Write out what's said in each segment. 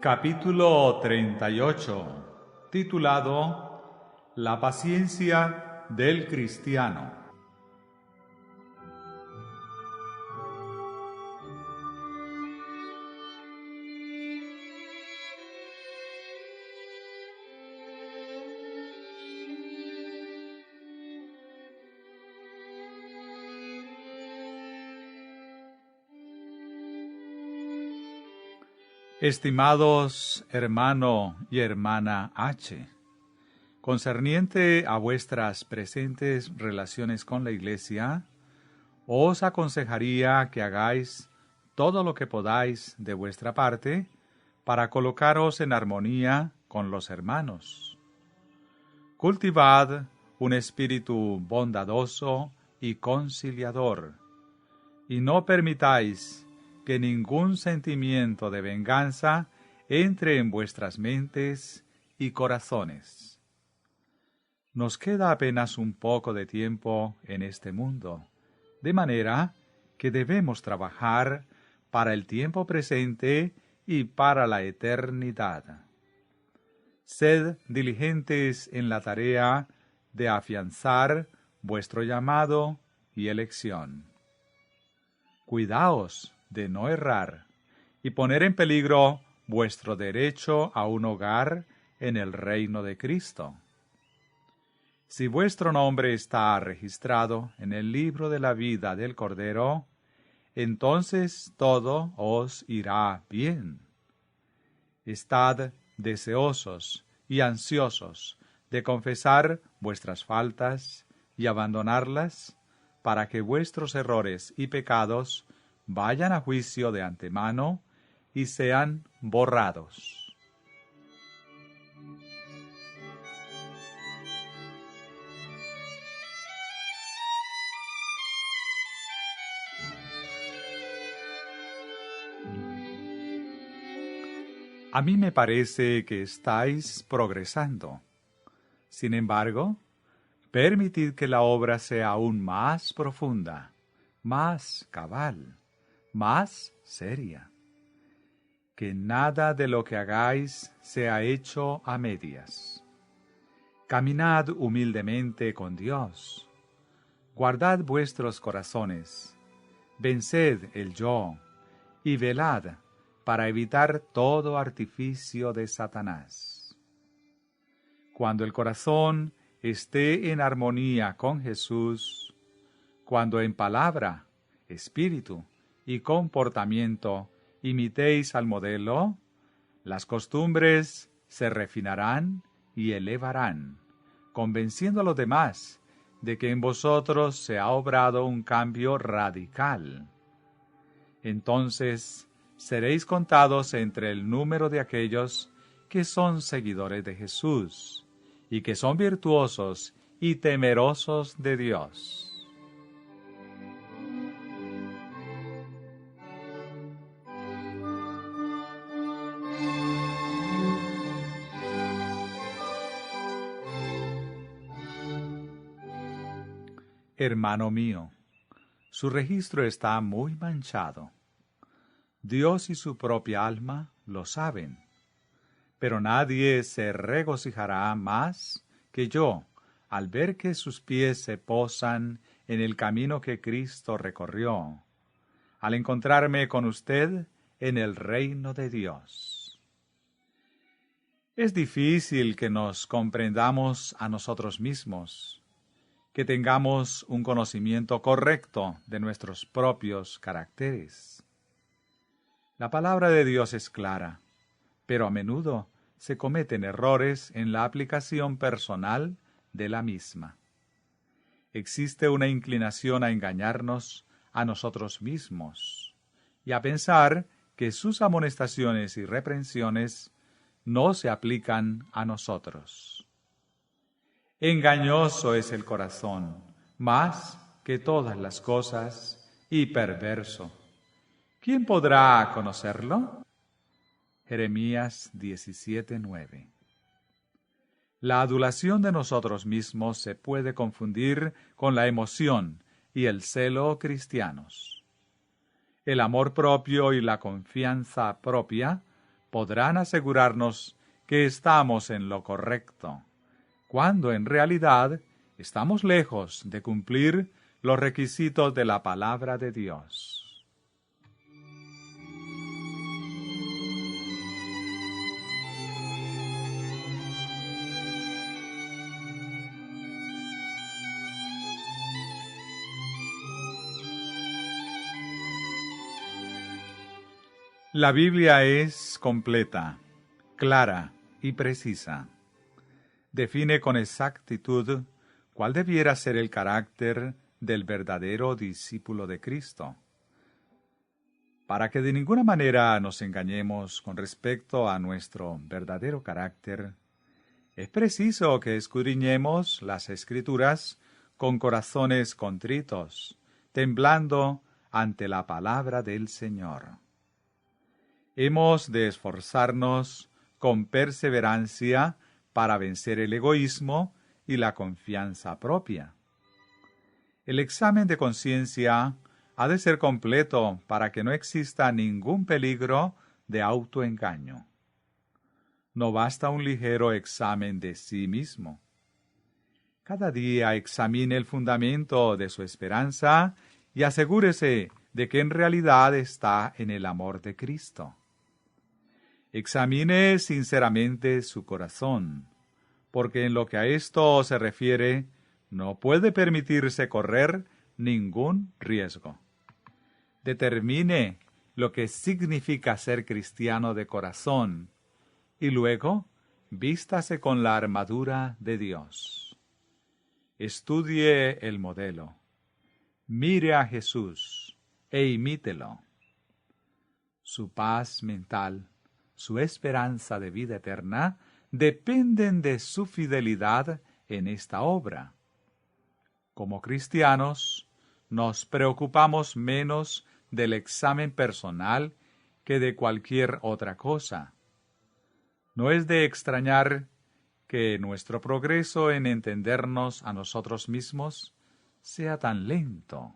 Capítulo 38, titulado La paciencia del cristiano. Estimados hermano y hermana H., concerniente a vuestras presentes relaciones con la Iglesia, os aconsejaría que hagáis todo lo que podáis de vuestra parte para colocaros en armonía con los hermanos. Cultivad un espíritu bondadoso y conciliador, y no permitáis que ningún sentimiento de venganza entre en vuestras mentes y corazones. Nos queda apenas un poco de tiempo en este mundo, de manera que debemos trabajar para el tiempo presente y para la eternidad. Sed diligentes en la tarea de afianzar vuestro llamado y elección. Cuidaos de no errar y poner en peligro vuestro derecho a un hogar en el reino de Cristo. Si vuestro nombre está registrado en el libro de la vida del Cordero, entonces todo os irá bien. Estad deseosos y ansiosos de confesar vuestras faltas y abandonarlas, para que vuestros errores y pecados vayan a juicio de antemano y sean borrados. A mí me parece que estáis progresando. Sin embargo, permitid que la obra sea aún más profunda, más cabal, más seria. Que nada de lo que hagáis sea hecho a medias. Caminad humildemente con Dios. Guardad vuestros corazones. Venced el yo y velad para evitar todo artificio de Satanás. Cuando el corazón esté en armonía con Jesús, cuando en palabra, espíritu y comportamiento imitéis al modelo, las costumbres se refinarán y elevarán, convenciendo a los demás de que en vosotros se ha obrado un cambio radical. Entonces seréis contados entre el número de aquellos que son seguidores de Jesús y que son virtuosos y temerosos de Dios. Hermano mío, su registro está muy manchado. Dios y su propia alma lo saben, pero nadie se regocijará más que yo al ver que sus pies se posan en el camino que Cristo recorrió, al encontrarme con usted en el reino de Dios. Es difícil que nos comprendamos a nosotros mismos, que tengamos un conocimiento correcto de nuestros propios caracteres. La palabra de Dios es clara, pero a menudo se cometen errores en la aplicación personal de la misma. Existe una inclinación a engañarnos a nosotros mismos y a pensar que sus amonestaciones y reprensiones no se aplican a nosotros. Engañoso es el corazón, más que todas las cosas, y perverso. ¿Quién podrá conocerlo? Jeremías 17:9. La adulación de nosotros mismos se puede confundir con la emoción y el celo cristianos. El amor propio y la confianza propia podrán asegurarnos que estamos en lo correcto, cuando en realidad estamos lejos de cumplir los requisitos de la palabra de Dios. La Biblia es completa, clara y precisa. Define con exactitud cuál debiera ser el carácter del verdadero discípulo de Cristo. Para que de ninguna manera nos engañemos con respecto a nuestro verdadero carácter, es preciso que escudriñemos las Escrituras con corazones contritos, temblando ante la palabra del Señor. Hemos de esforzarnos con perseverancia para vencer el egoísmo y la confianza propia. El examen de conciencia ha de ser completo para que no exista ningún peligro de autoengaño. No basta un ligero examen de sí mismo. Cada día examine el fundamento de su esperanza y asegúrese de que en realidad está en el amor de Cristo. Examine sinceramente su corazón, porque en lo que a esto se refiere, no puede permitirse correr ningún riesgo. Determine lo que significa ser cristiano de corazón, y luego vístase con la armadura de Dios. Estudie el modelo, mire a Jesús e imítelo. Su paz mental, su esperanza de vida eterna, dependen de su fidelidad en esta obra. Como cristianos, nos preocupamos menos del examen personal que de cualquier otra cosa. No es de extrañar que nuestro progreso en entendernos a nosotros mismos sea tan lento.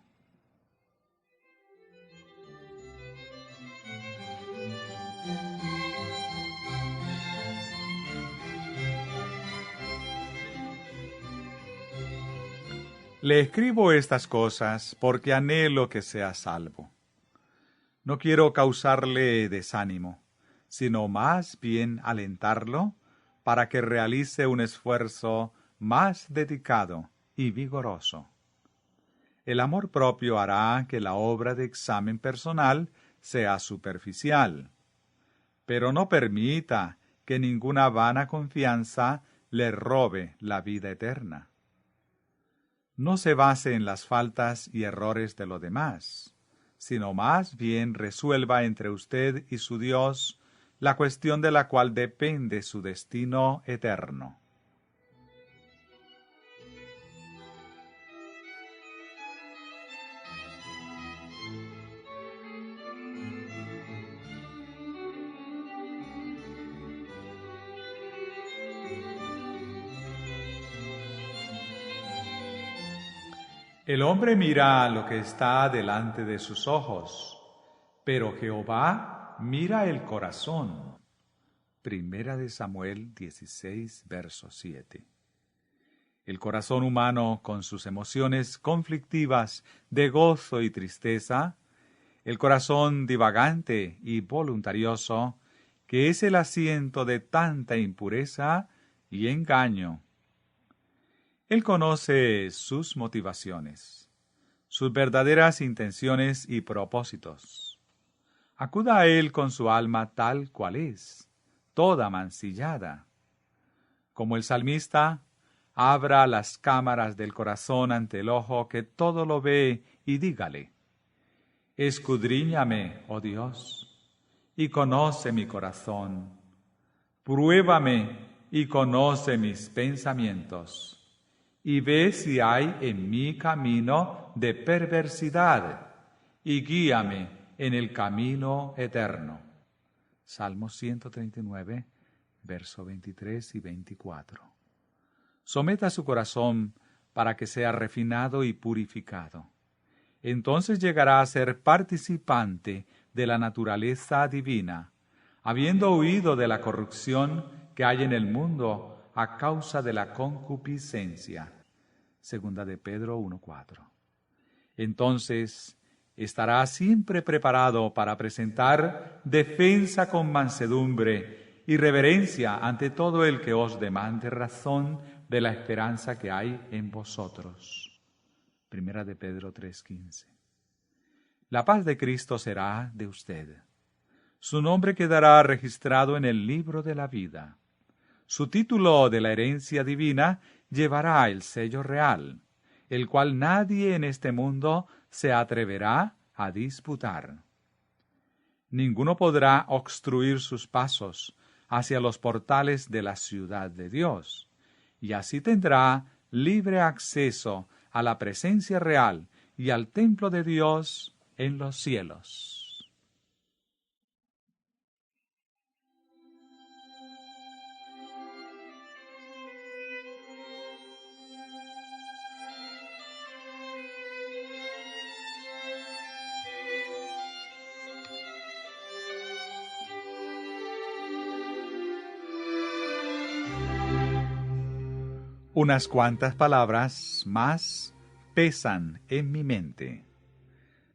Le escribo estas cosas porque anhelo que sea salvo. No quiero causarle desánimo, sino más bien alentarlo para que realice un esfuerzo más dedicado y vigoroso. El amor propio hará que la obra de examen personal sea superficial, pero no permita que ninguna vana confianza le robe la vida eterna. No se base en las faltas y errores de los demás, sino más bien resuelva entre usted y su Dios la cuestión de la cual depende su destino eterno. El hombre mira lo que está delante de sus ojos, pero Jehová mira el corazón. Primera de Samuel 16, verso 7. El corazón humano, con sus emociones conflictivas de gozo y tristeza, el corazón divagante y voluntarioso, que es el asiento de tanta impureza y engaño. Él conoce sus motivaciones, sus verdaderas intenciones y propósitos. Acuda a Él con su alma tal cual es, toda mancillada. Como el salmista, abra las cámaras del corazón ante el ojo que todo lo ve y dígale: escudriñame, oh Dios, y conoce mi corazón. Pruébame y conoce mis pensamientos, y ve si hay en mí camino de perversidad, y guíame en el camino eterno. Salmo 139, verso 23 y 24. Someta su corazón para que sea refinado y purificado. Entonces llegará a ser participante de la naturaleza divina, habiendo huido de la corrupción que hay en el mundo a causa de la concupiscencia. Segunda de Pedro 1:4. Entonces estará siempre preparado para presentar defensa con mansedumbre y reverencia ante todo el que os demande razón de la esperanza que hay en vosotros. Primera de Pedro 3:15. La paz de Cristo será de usted. Su nombre quedará registrado en el libro de la vida. Su título de la herencia divina llevará el sello real, el cual nadie en este mundo se atreverá a disputar. Ninguno podrá obstruir sus pasos hacia los portales de la ciudad de Dios, y así tendrá libre acceso a la presencia real y al templo de Dios en los cielos. Unas cuantas palabras más pesan en mi mente.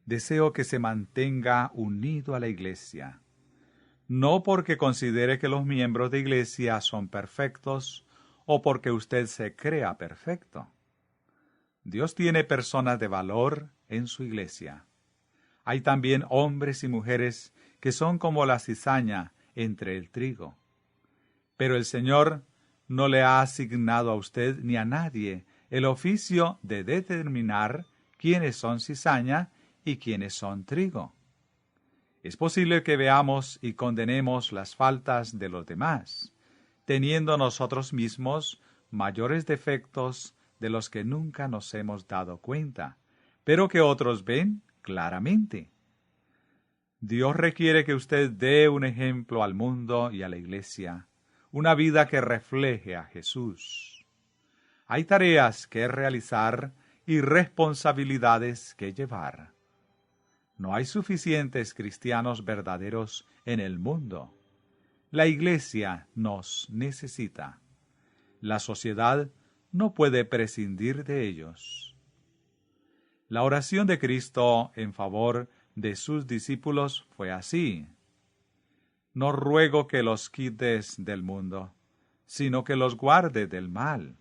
Deseo que se mantenga unido a la Iglesia, no porque considere que los miembros de Iglesia son perfectos o porque usted se crea perfecto. Dios tiene personas de valor en su Iglesia. Hay también hombres y mujeres que son como la cizaña entre el trigo. Pero el Señor no le ha asignado a usted ni a nadie el oficio de determinar quiénes son cizaña y quiénes son trigo. Es posible que veamos y condenemos las faltas de los demás, teniendo nosotros mismos mayores defectos de los que nunca nos hemos dado cuenta, pero que otros ven claramente. Dios requiere que usted dé un ejemplo al mundo y a la Iglesia, una vida que refleje a Jesús. Hay tareas que realizar y responsabilidades que llevar. No hay suficientes cristianos verdaderos en el mundo. La Iglesia nos necesita. La sociedad no puede prescindir de ellos. La oración de Cristo en favor de sus discípulos fue así: no ruego que los quites del mundo, sino que los guarde del mal.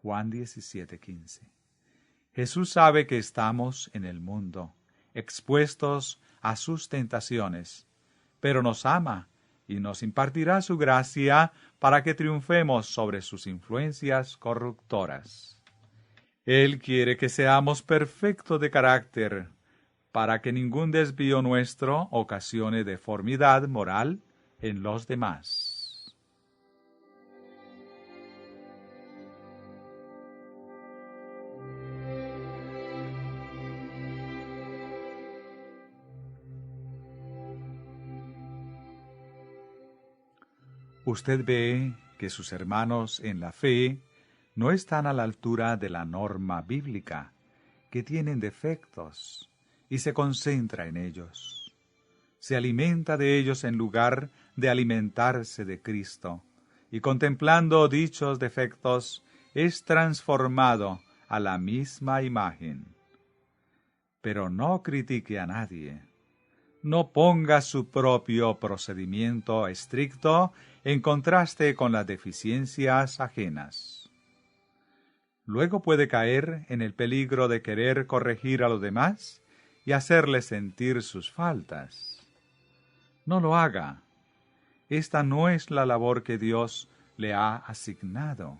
Juan 17:15. Jesús sabe que estamos en el mundo, expuestos a sus tentaciones, pero nos ama y nos impartirá su gracia para que triunfemos sobre sus influencias corruptoras. Él quiere que seamos perfectos de carácter, para que ningún desvío nuestro ocasione deformidad moral en los demás. Usted ve que sus hermanos en la fe no están a la altura de la norma bíblica, que tienen defectos, y se concentra en ellos. Se alimenta de ellos en lugar de alimentarse de Cristo, y contemplando dichos defectos, es transformado a la misma imagen. Pero no critique a nadie. No ponga su propio procedimiento estricto en contraste con las deficiencias ajenas. Luego puede caer en el peligro de querer corregir a los demás y hacerles sentir sus faltas. No lo haga. Esta no es la labor que Dios le ha asignado.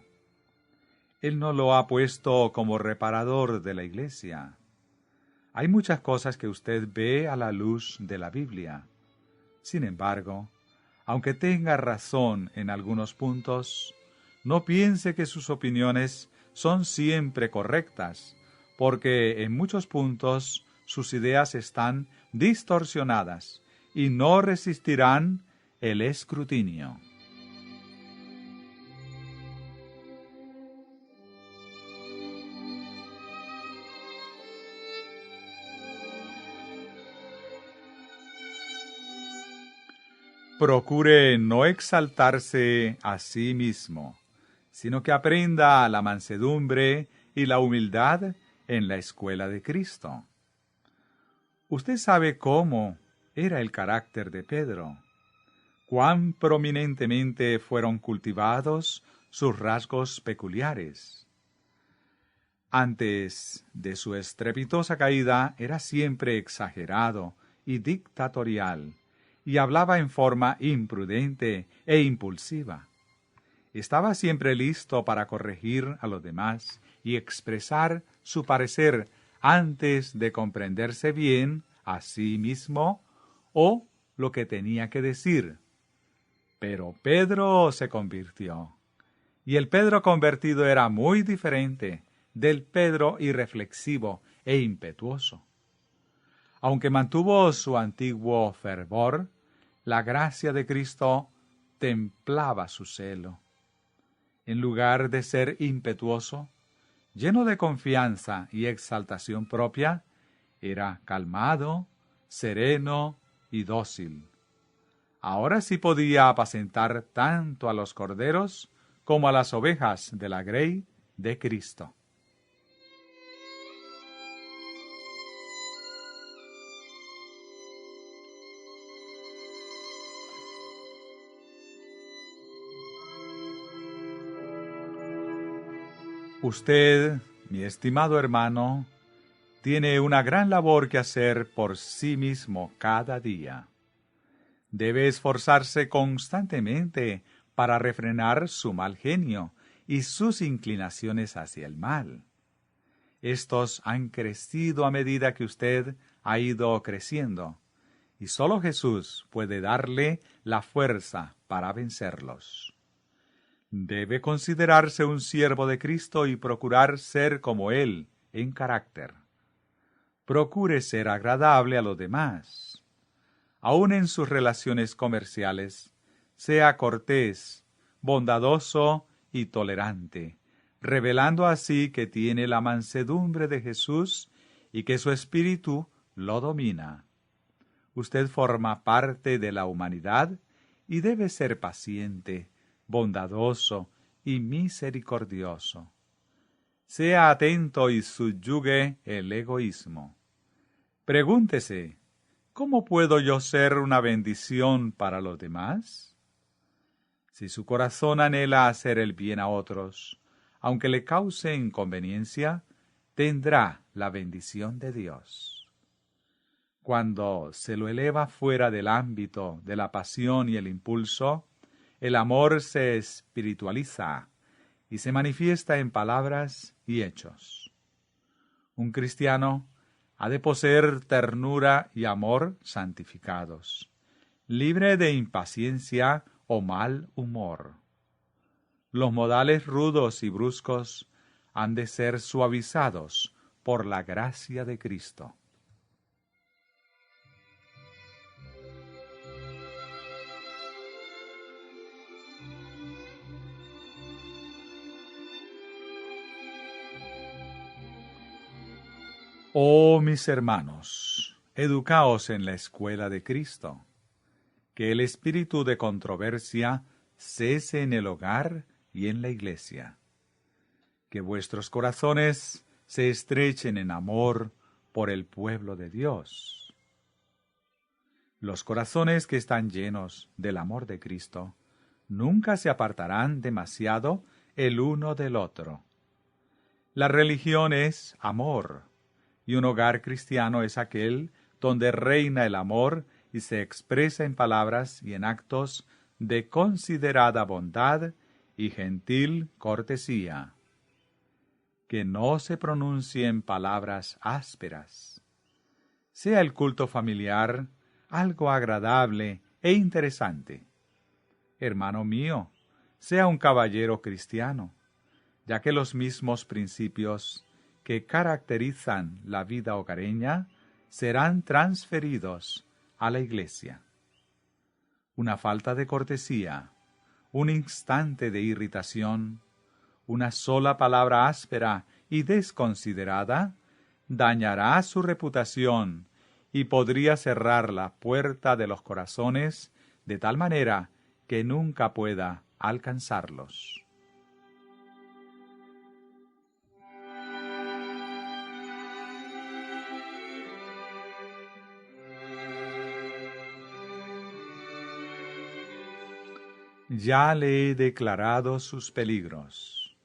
Él no lo ha puesto como reparador de la Iglesia. Hay muchas cosas que usted ve a la luz de la Biblia. Sin embargo, aunque tenga razón en algunos puntos, no piense que sus opiniones son siempre correctas, porque en muchos puntos sus ideas están distorsionadas y no resistirán el escrutinio. procure no exaltarse a sí mismo, sino que aprenda la mansedumbre y la humildad en la escuela de Cristo. Usted sabe cómo era el carácter de Pedro, cuán prominentemente fueron cultivados sus rasgos peculiares. Antes de su estrepitosa caída era siempre exagerado y dictatorial, y hablaba en forma imprudente e impulsiva. Estaba siempre listo para corregir a los demás y expresar su parecer antes de comprenderse bien a sí mismo o lo que tenía que decir. Pero Pedro se convirtió, y el Pedro convertido era muy diferente del Pedro irreflexivo e impetuoso. Aunque mantuvo su antiguo fervor, la gracia de Cristo templaba su celo. En lugar de ser impetuoso, lleno de confianza y exaltación propia, era calmado, sereno y dócil. Ahora sí podía apacentar tanto a los corderos como a las ovejas de la grey de Cristo. Usted, mi estimado hermano, tiene una gran labor que hacer por sí mismo cada día. Debe esforzarse constantemente para refrenar su mal genio y sus inclinaciones hacia el mal. Estos han crecido a medida que usted ha ido creciendo, y solo Jesús puede darle la fuerza para vencerlos. Debe considerarse un siervo de Cristo y procurar ser como Él en carácter. Procure ser agradable a los demás. Aun en sus relaciones comerciales, sea cortés, bondadoso y tolerante, revelando así que tiene la mansedumbre de Jesús y que su espíritu lo domina. Usted forma parte de la humanidad y debe ser paciente, bondadoso y misericordioso. Sea atento y subyugue el egoísmo. Pregúntese, ¿cómo puedo yo ser una bendición para los demás? Si su corazón anhela hacer el bien a otros, aunque le cause inconveniencia, tendrá la bendición de Dios. Cuando se lo eleva fuera del ámbito de la pasión y el impulso, el amor se espiritualiza y se manifiesta en palabras y hechos. Un cristiano ha de poseer ternura y amor santificados, libre de impaciencia o mal humor. Los modales rudos y bruscos han de ser suavizados por la gracia de Cristo. Oh mis hermanos, educaos en la escuela de Cristo. Que el espíritu de controversia cese en el hogar y en la iglesia. Que vuestros corazones se estrechen en amor por el pueblo de Dios. Los corazones que están llenos del amor de Cristo nunca se apartarán demasiado el uno del otro. La religión es amor, y un hogar cristiano es aquel donde reina el amor y se expresa en palabras y en actos de considerada bondad y gentil cortesía. Que no se pronuncien palabras ásperas. Sea el culto familiar algo agradable e interesante. Hermano mío, sea un caballero cristiano, ya que los mismos principios que caracterizan la vida hogareña serán transferidos a la iglesia. Una falta de cortesía, un instante de irritación, una sola palabra áspera y desconsiderada dañará su reputación y podría cerrar la puerta de los corazones de tal manera que nunca pueda alcanzarlos. Ya le he declarado sus peligros,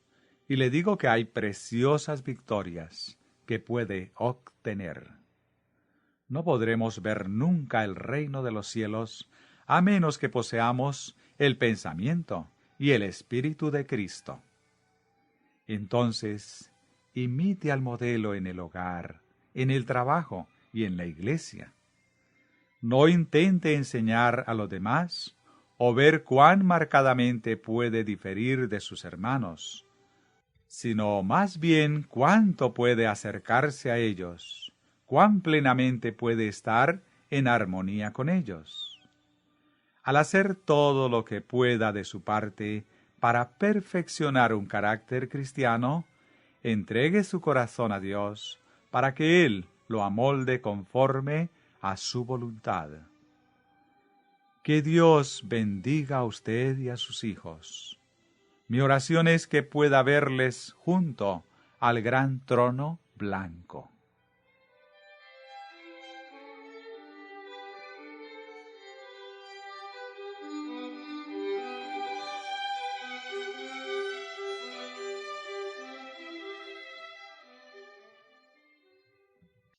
y le digo que hay preciosas victorias que puede obtener. No podremos ver nunca el reino de los cielos a menos que poseamos el pensamiento y el espíritu de Cristo. Entonces, imite al modelo en el hogar, en el trabajo y en la iglesia. No intente enseñar a los demás o ver cuán marcadamente puede diferir de sus hermanos, sino más bien cuánto puede acercarse a ellos, cuán plenamente puede estar en armonía con ellos. Al hacer todo lo que pueda de su parte para perfeccionar un carácter cristiano, entregue su corazón a Dios para que Él lo amolde conforme a su voluntad. Que Dios bendiga a usted y a sus hijos. Mi oración es que pueda verles junto al gran trono blanco.